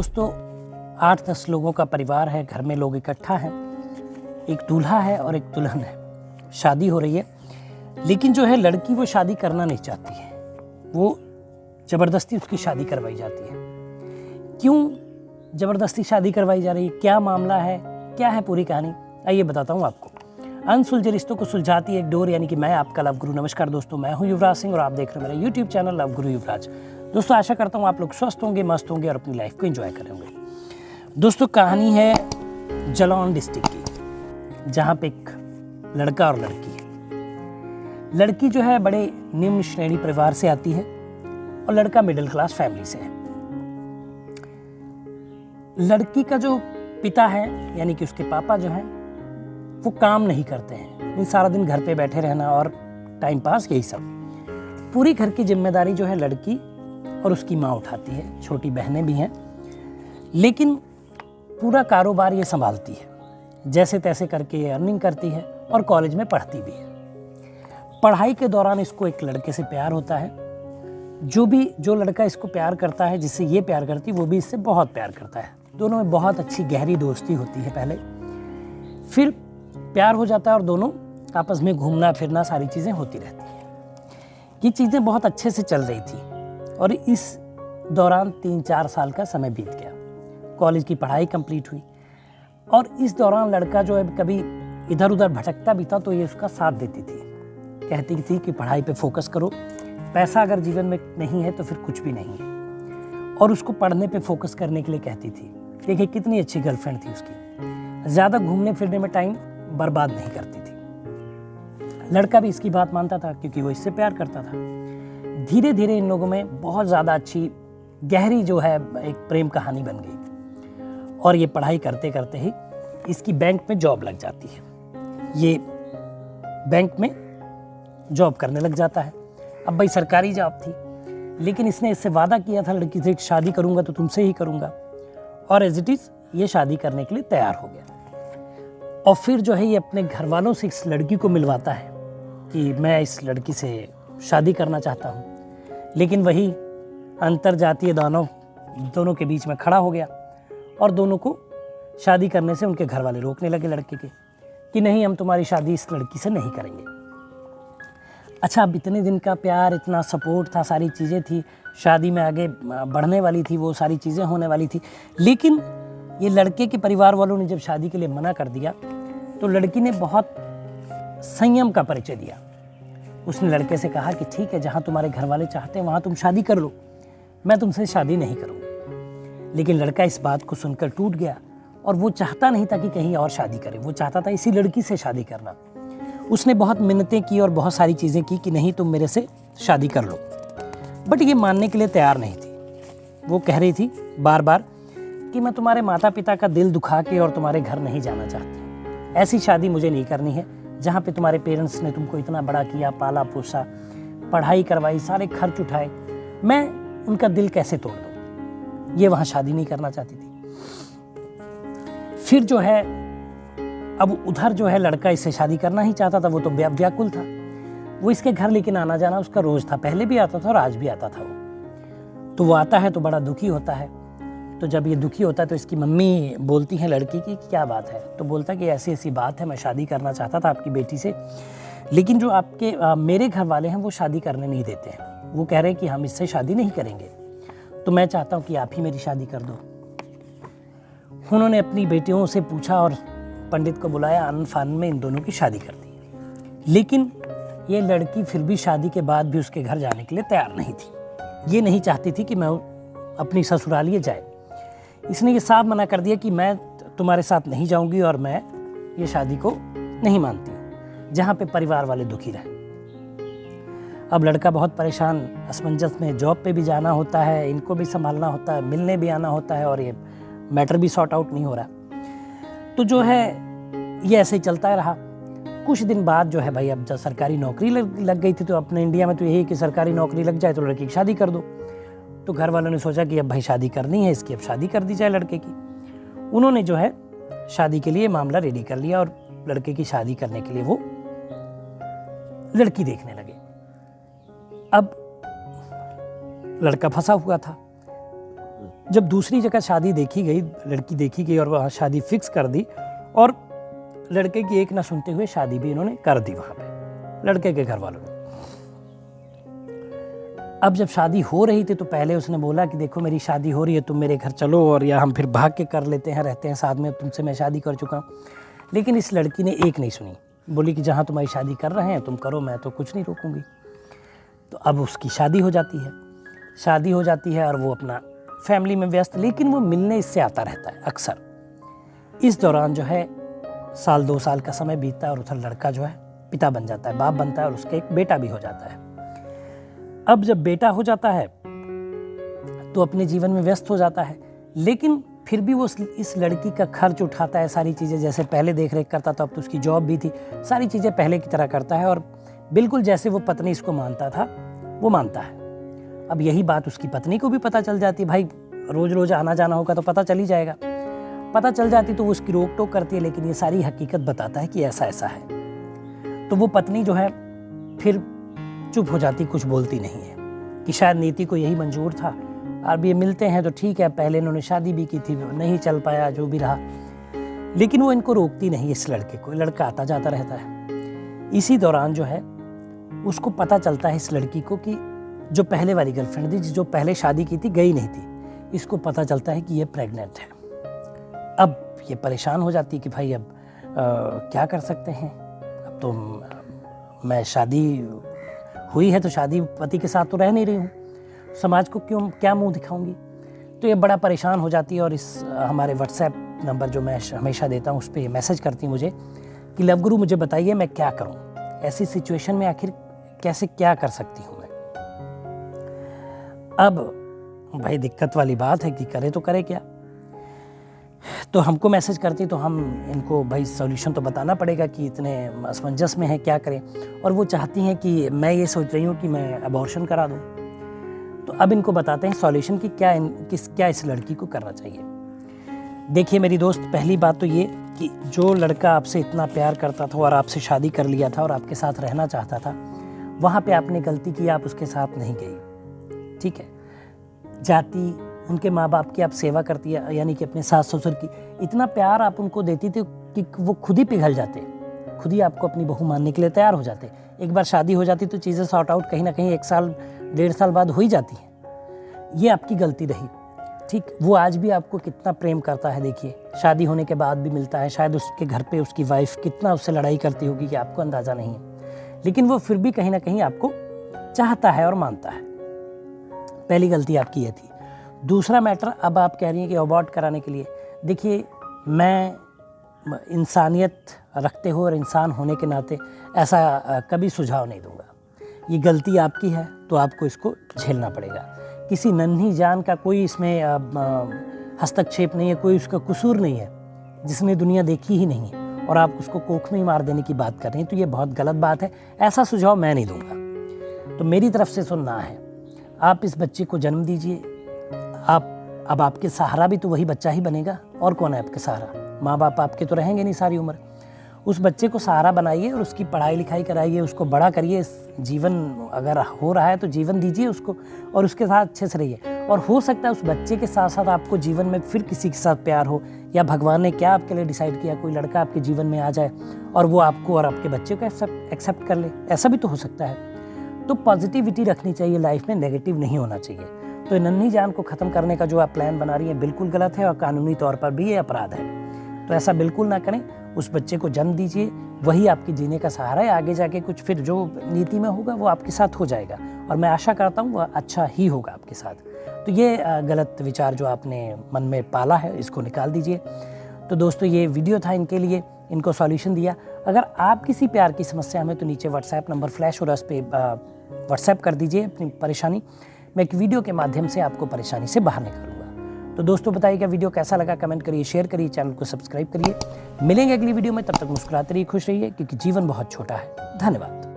दोस्तों 8-10 लोगों का परिवार है, घर में लोग इकट्ठा हैं, एक दूल्हा है और एक दुल्हन है। शादी हो रही है, लेकिन जो है लड़की वो शादी करना नहीं चाहती है, वो ज़बरदस्ती उसकी शादी करवाई जाती है। क्यों ज़बरदस्ती शादी करवाई जा रही है, क्या मामला है, क्या है पूरी कहानी, आइए बताता हूँ आपको। अनसुलझे रिश्तों को सुलझाती एक डोर, यानी कि मैं आपका लव गुरु। नमस्कार दोस्तों, मैं हूँ युवराज सिंह और आप देख रहे हैं मेरा यूट्यूब चैनल लव गुरु युवराज। दोस्तों आशा करता हूँ आप लोग स्वस्थ होंगे, मस्त होंगे और अपनी लाइफ को एंजॉय करेंगे। दोस्तों कहानी है जालौन डिस्ट्रिक्ट की, जहाँ पे एक लड़का और लड़की है। लड़की जो है बड़े निम्न श्रेणी परिवार से आती है और लड़का मिडिल क्लास फैमिली से है। लड़की का जो पिता है यानी कि उसके पापा जो हैं वो काम नहीं करते हैं, सारा दिन घर पे बैठे रहना और टाइम पास, यही सब। पूरी घर की जिम्मेदारी जो है लड़की और उसकी माँ उठाती है, छोटी बहनें भी हैं, लेकिन पूरा कारोबार ये संभालती है। जैसे तैसे करके ये अर्निंग करती है और कॉलेज में पढ़ती भी है। पढ़ाई के दौरान इसको एक लड़के से प्यार होता है। जो लड़का इसको प्यार करता है, जिससे ये प्यार करती, वो भी इससे बहुत प्यार करता है। दोनों में बहुत अच्छी गहरी दोस्ती होती है पहले, फिर प्यार हो जाता है और दोनों आपस में घूमना फिरना सारी चीज़ें होती रहती हैं। ये चीज़ें बहुत अच्छे से चल रही थी और इस दौरान 3-4 साल का समय बीत गया। कॉलेज की पढ़ाई कंप्लीट हुई और इस दौरान लड़का जो है कभी इधर उधर भटकता भी था तो ये उसका साथ देती थी, कहती थी कि पढ़ाई पे फोकस करो, पैसा अगर जीवन में नहीं है तो फिर कुछ भी नहीं है, और उसको पढ़ने पे फोकस करने के लिए कहती थी। देखिए कितनी अच्छी गर्लफ्रेंड थी उसकी, ज़्यादा घूमने फिरने में टाइम बर्बाद नहीं करती थी। लड़का भी इसकी बात मानता था क्योंकि वो इससे प्यार करता था। धीरे धीरे इन लोगों में बहुत ज़्यादा अच्छी गहरी जो है एक प्रेम कहानी बन गई और ये पढ़ाई करते करते ही इसकी बैंक में जॉब लग जाती है। ये बैंक में जॉब करने लग जाता है। अब भाई सरकारी जॉब थी, लेकिन इसने इससे वादा किया था लड़की से, शादी करूंगा तो तुमसे ही करूंगा, और एज इट इज़ ये शादी करने के लिए तैयार हो गया। और फिर जो है ये अपने घर वालों से इस लड़की को मिलवाता है कि मैं इस लड़की से शादी करना चाहता हूँ, लेकिन वही अंतर जातीय दोनों के बीच में खड़ा हो गया और दोनों को शादी करने से उनके घर वाले रोकने लगे लड़के के कि नहीं, हम तुम्हारी शादी इस लड़की से नहीं करेंगे। अच्छा, अब इतने दिन का प्यार, इतना सपोर्ट था, सारी चीज़ें थी, शादी में आगे बढ़ने वाली थी, वो सारी चीज़ें होने वाली थी, लेकिन ये लड़के के परिवार वालों ने जब शादी के लिए मना कर दिया तो लड़की ने बहुत संयम का परिचय दिया। उसने लड़के से कहा कि ठीक है, जहाँ तुम्हारे घर वाले चाहते हैं वहाँ तुम शादी कर लो, मैं तुमसे शादी नहीं करूँगा। लेकिन लड़का इस बात को सुनकर टूट गया और वो चाहता नहीं था कि कहीं और शादी करे, वो चाहता था इसी लड़की से शादी करना। उसने बहुत मिन्नतें की और बहुत सारी चीज़ें की कि नहीं, तुम मेरे से शादी कर लो, बट ये मानने के लिए तैयार नहीं थी। वो कह रही थी बार बार कि मैं तुम्हारे माता पिता का दिल दुखा के और तुम्हारे घर नहीं जाना चाहती, ऐसी शादी मुझे नहीं करनी है जहाँ पे तुम्हारे पेरेंट्स ने तुमको इतना बड़ा किया, पाला पोसा, पढ़ाई करवाई, सारे खर्च उठाए, मैं उनका दिल कैसे तोड़ दूँ। ये वहाँ शादी नहीं करना चाहती थी। फिर जो है अब उधर जो है लड़का इससे शादी करना ही चाहता था, वो तो व्याकुल था। वो इसके घर लेकिन आना जाना उसका रोज था, पहले भी आता था और आज भी आता था। तो वो आता है तो बड़ा दुखी होता है। तो जब ये दुखी होता है तो इसकी मम्मी बोलती है लड़की की क्या बात है, तो बोलता है कि ऐसी ऐसी बात है, मैं शादी करना चाहता था आपकी बेटी से, लेकिन जो आपके मेरे घर वाले हैं वो शादी करने नहीं देते हैं, वो कह रहे हैं कि हम इससे शादी नहीं करेंगे, तो मैं चाहता हूँ कि आप ही मेरी शादी कर दो। उन्होंने अपनी बेटियों से पूछा और पंडित को बुलाया, आनन फानन में इन दोनों की शादी कर दी। लेकिन ये लड़की फिर भी शादी के बाद भी उसके घर जाने के लिए तैयार नहीं थी। ये नहीं चाहती थी कि मैं अपनी ससुरालिए जाए। इसने ये साफ मना कर दिया कि मैं तुम्हारे साथ नहीं जाऊंगी और मैं ये शादी को नहीं मानती हूँ, जहाँ पे परिवार वाले दुखी रहे। अब लड़का बहुत परेशान, असमंजस में, जॉब पे भी जाना होता है, इनको भी संभालना होता है, मिलने भी आना होता है और ये मैटर भी सॉर्ट आउट नहीं हो रहा। तो जो है ये ऐसे ही चलता रहा। कुछ दिन बाद जो है भाई, अब जब सरकारी नौकरी लग गई थी, तो अपने इंडिया में तो यही कि सरकारी नौकरी लग जाए तो लड़की की शादी कर दो। तो घर वालों ने सोचा कि अब भाई शादी करनी है इसकी, अब शादी कर दी जाए लड़के की। उन्होंने जो है शादी के लिए मामला रेडी कर लिया और लड़के की शादी करने के लिए वो लड़की देखने लगे। अब लड़का फंसा हुआ था, जब दूसरी जगह शादी देखी गई, लड़की देखी गई और वहाँ शादी फिक्स कर दी और लड़के की एक ना सुनते हुए शादी भी इन्होंने कर दी वहाँ पे लड़के के घर वालों ने। अब जब शादी हो रही थी तो पहले उसने बोला कि देखो मेरी शादी हो रही है, तुम मेरे घर चलो और या हम फिर भाग के कर लेते हैं, रहते हैं साथ में, तुमसे मैं शादी कर चुका हूँ। लेकिन इस लड़की ने एक नहीं सुनी, बोली कि जहाँ तुम्हारी शादी कर रहे हैं तुम करो, मैं तो कुछ नहीं रोकूंगी। तो अब उसकी शादी हो जाती है और वो अपना फैमिली में व्यस्त, लेकिन वो मिलने इससे आता रहता है अक्सर। इस दौरान जो है 1-2 साल का समय बीतता है और उधर लड़का जो है पिता बन जाता है, बाप बनता है और उसके एक बेटा भी हो जाता है। अब जब बेटा हो जाता है तो अपने जीवन में व्यस्त हो जाता है, लेकिन फिर भी वो इस लड़की का खर्च उठाता है, सारी चीज़ें जैसे पहले देख रेख करता था, अब तो उसकी जॉब भी थी, सारी चीज़ें पहले की तरह करता है और बिल्कुल जैसे वो पत्नी इसको मानता था वो मानता है। अब यही बात उसकी पत्नी को भी पता चल जाती, भाई रोज़ रोज़ आना जाना होगा तो पता चल ही जाएगा। पता चल जाती तो वो उसकी रोक टोक करती है, लेकिन ये सारी हकीकत बताता है कि ऐसा ऐसा है। तो वो पत्नी जो है फिर चुप हो जाती, कुछ बोलती नहीं है कि शायद नीति को यही मंजूर था। अब ये मिलते हैं तो ठीक है, पहले इन्होंने शादी भी की थी, नहीं चल पाया, जो भी रहा, लेकिन वो इनको रोकती नहीं इस लड़के को। लड़का आता जाता रहता है। इसी दौरान जो है उसको पता चलता है इस लड़की को कि जो पहले वाली गर्लफ्रेंड थी, जो पहले शादी की थी, गई नहीं थी, इसको पता चलता है कि ये प्रेग्नेंट है। अब ये परेशान हो जाती है कि भाई अब क्या कर सकते हैं, अब तो मैं शादी हुई है तो शादी पति के साथ तो रह नहीं रही हूँ, समाज को क्या मुंह दिखाऊंगी। तो ये बड़ा परेशान हो जाती है और इस हमारे व्हाट्सएप नंबर जो मैं हमेशा देता हूँ उस पर ये मैसेज करती है मुझे कि लव गुरु मुझे बताइए मैं क्या करूँ, ऐसी सिचुएशन में आखिर कैसे क्या कर सकती हूँ मैं। अब भाई दिक्कत वाली बात है कि करे तो करे क्या। तो हमको मैसेज करती तो हम इनको भाई सॉल्यूशन तो बताना पड़ेगा कि इतने असमंजस में है, क्या करें। और वो चाहती हैं कि मैं ये सोच रही हूँ कि मैं अबॉर्शन करा दूँ। तो अब इनको बताते हैं सॉल्यूशन कि क्या इस लड़की को करना चाहिए। देखिए मेरी दोस्त, पहली बात तो ये कि जो लड़का आपसे इतना प्यार करता था और आपसे शादी कर लिया था और आपके साथ रहना चाहता था, वहाँ पे आपने गलती की, आप उसके साथ नहीं गई, ठीक है। जाती, उनके माँ बाप की आप सेवा करती है, यानी कि अपने सास ससुर की इतना प्यार आप उनको देती थी कि वो खुद ही पिघल जाते, खुद ही आपको अपनी बहू मानने के लिए तैयार हो जाते। एक बार शादी हो जाती तो चीज़ें सॉर्ट आउट कहीं ना कहीं 1 साल 1.5 साल बाद हो ही जाती हैं। ये आपकी गलती रही, ठीक। वो आज भी आपको कितना प्रेम करता है, देखिए शादी होने के बाद भी मिलता है। शायद उसके घर पे उसकी वाइफ कितना उससे लड़ाई करती होगी कि आपको अंदाज़ा नहीं है, लेकिन वो फिर भी कहीं ना कहीं आपको चाहता है और मानता है। पहली गलती आपकी ये थी। दूसरा मैटर, अब आप कह रही हैं कि अबॉर्ट कराने के लिए, देखिए मैं इंसानियत रखते हो और इंसान होने के नाते ऐसा कभी सुझाव नहीं दूंगा। ये गलती आपकी है तो आपको इसको झेलना पड़ेगा। किसी नन्ही जान का कोई इसमें हस्तक्षेप नहीं है, कोई उसका कसूर नहीं है जिसने दुनिया देखी ही नहीं है और आप उसको कोख में ही मार देने की बात कर रहे हैं, तो ये बहुत गलत बात है। ऐसा सुझाव मैं नहीं दूंगा। तो मेरी तरफ से सुनना है, आप इस बच्चे को जन्म दीजिए। अब आपके सहारा भी तो वही बच्चा ही बनेगा, और कौन है आपके सहारा? माँ बाप आपके तो रहेंगे नहीं सारी उम्र। उस बच्चे को सहारा बनाइए और उसकी पढ़ाई लिखाई कराइए, उसको बड़ा करिए। जीवन अगर हो रहा है तो जीवन दीजिए उसको और उसके साथ अच्छे से रहिए। और हो सकता है उस बच्चे के साथ साथ आपको जीवन में फिर किसी के साथ प्यार हो, या भगवान ने क्या आपके लिए डिसाइड किया, कोई लड़का आपके जीवन में आ जाए और वो आपको और आपके बच्चे को एक्सेप्ट कर ले, ऐसा भी तो हो सकता है। तो पॉजिटिविटी रखनी चाहिए लाइफ में, नेगेटिव नहीं होना चाहिए। तो नन्ही जान को ख़त्म करने का जो आप प्लान बना रही हैं बिल्कुल गलत है और कानूनी तौर पर भी ये अपराध है। तो ऐसा बिल्कुल ना करें। उस बच्चे को जन्म दीजिए, वही आपके जीने का सहारा है। आगे जाके कुछ फिर जो नीति में होगा वो आपके साथ हो जाएगा और मैं आशा करता हूँ वह अच्छा ही होगा आपके साथ। तो ये गलत विचार जो आपने मन में पाला है इसको निकाल दीजिए। तो दोस्तों ये वीडियो था इनके लिए, इनको सॉल्यूशन दिया। अगर आप किसी प्यार की समस्या में तो नीचे व्हाट्सएप नंबर फ्लैश हो रहा है, उस पर व्हाट्सएप कर दीजिए अपनी परेशानी। मैं एक वीडियो के माध्यम से आपको परेशानी से बाहर निकालूंगा। तो दोस्तों बताइएगा वीडियो कैसा लगा, कमेंट करिए, शेयर करिए, चैनल को सब्सक्राइब करिए। मिलेंगे अगली वीडियो में, तब तक मुस्कुराते रहिए, खुश रहिए, क्योंकि जीवन बहुत छोटा है। धन्यवाद।